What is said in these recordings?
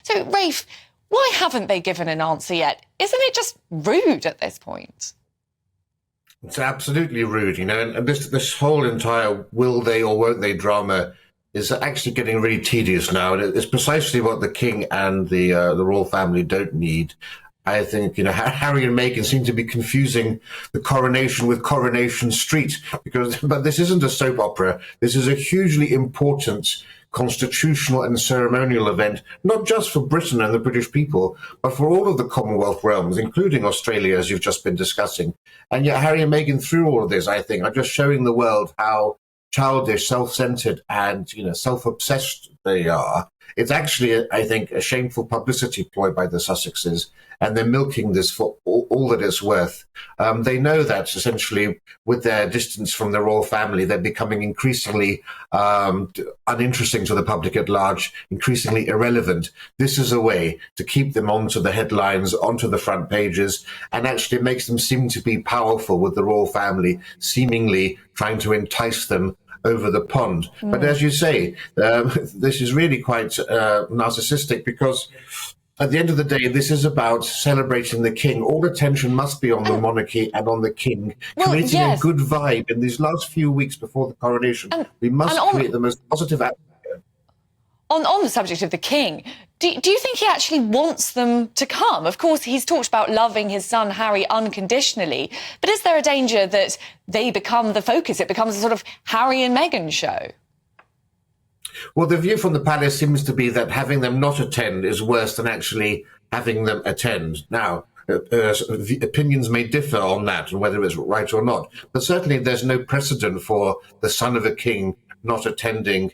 So, Rafe, why haven't they given an answer yet? Isn't it just rude at this point? It's absolutely rude, and this whole entire will they or won't they drama is actually getting really tedious now. And it's precisely what the king and the royal family don't need. I think, Harry and Meghan seem to be confusing the coronation with Coronation Street, but this isn't a soap opera. This is a hugely important constitutional and ceremonial event, not just for Britain and the British people, but for all of the Commonwealth realms, including Australia, as you've just been discussing. And yet Harry and Meghan, through all of this, I think, are just showing the world how childish, self-centered, and self-obsessed they are. It's actually, I think, a shameful publicity ploy by the Sussexes, and they're milking this for all that it's worth. They know that, essentially, with their distance from the royal family, they're becoming increasingly uninteresting to the public at large, increasingly irrelevant. This is a way to keep them onto the headlines, onto the front pages, and actually makes them seem to be powerful with the royal family, seemingly trying to entice them over the pond. But as you say, this is really quite narcissistic, because at the end of the day, this is about celebrating the king. All attention must be on the monarchy and on the king, creating a good vibe in these last few weeks before the coronation. We must create the most positive atmosphere. On the subject of the king, do you think he actually wants them to come? Of course, he's talked about loving his son Harry unconditionally, but is there a danger that they become the focus? It becomes a sort of Harry and Meghan show? Well, the view from the palace seems to be that having them not attend is worse than actually having them attend. Now, opinions may differ on that and whether it's right or not, but certainly there's no precedent for the son of a king not attending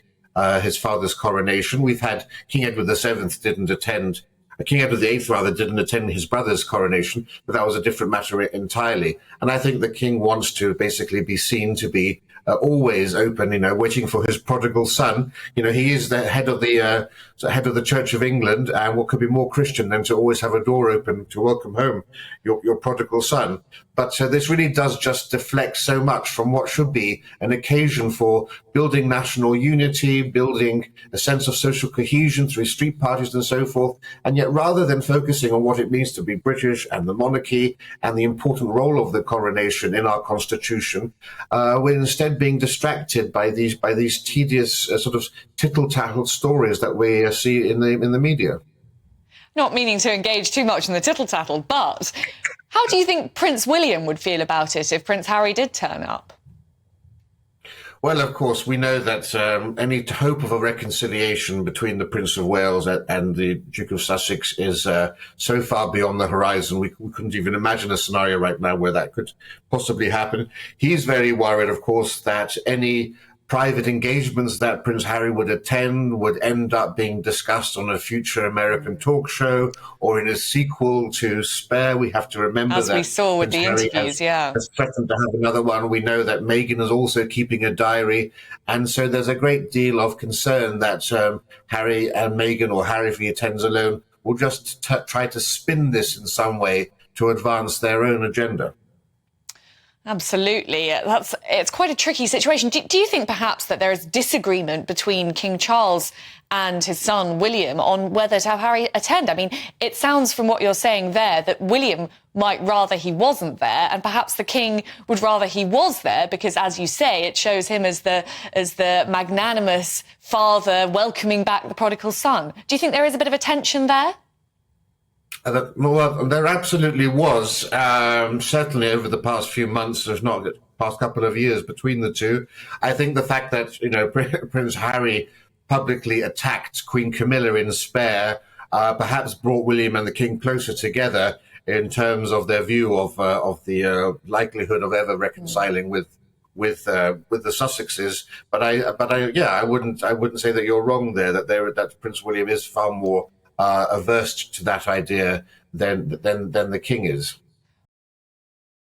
his father's coronation. We've had King Edward VII didn't attend, King Edward VIII rather didn't attend his brother's coronation, but that was a different matter entirely. And I think the king wants to basically be seen to be always open, waiting for his prodigal son. He is the head of the Church of England, and what could be more Christian than to always have a door open to welcome home your prodigal son? But this really does just deflect so much from what should be an occasion for building national unity, building a sense of social cohesion through street parties and so forth. And yet, rather than focusing on what it means to be British and the monarchy and the important role of the coronation in our constitution, we're instead being distracted by these tedious sort of tittle-tattle stories that we see in the media. Not meaning to engage too much in the tittle-tattle, but how do you think Prince William would feel about it if Prince Harry did turn up? Well, of course, we know that any hope of a reconciliation between the Prince of Wales and the Duke of Sussex is so far beyond the horizon. We couldn't even imagine a scenario right now where that could possibly happen. He's very worried, of course, that any private engagements that Prince Harry would attend would end up being discussed on a future American talk show or in a sequel to Spare. We have to remember as that we saw with Prince the interviews, has threatened to have another one. We know that Meghan is also keeping a diary, and so there's a great deal of concern that Harry and Meghan, or Harry if he attends alone, will just try to spin this in some way to advance their own agenda. Absolutely. It's quite a tricky situation. Do you think perhaps that there is disagreement between King Charles and his son William on whether to have Harry attend? I mean, it sounds from what you're saying there that William might rather he wasn't there, and perhaps the king would rather he was there because, as you say, it shows him as the magnanimous father welcoming back the prodigal son. Do you think there is a bit of a tension there? Well, there absolutely was, certainly over the past few months, if not the past couple of years, between the two. I think the fact that, Prince Harry publicly attacked Queen Camilla in Spare perhaps brought William and the King closer together in terms of their view of the likelihood of ever reconciling with the Sussexes. But I wouldn't say that you're wrong there. That Prince William is far more averse to that idea than the king is.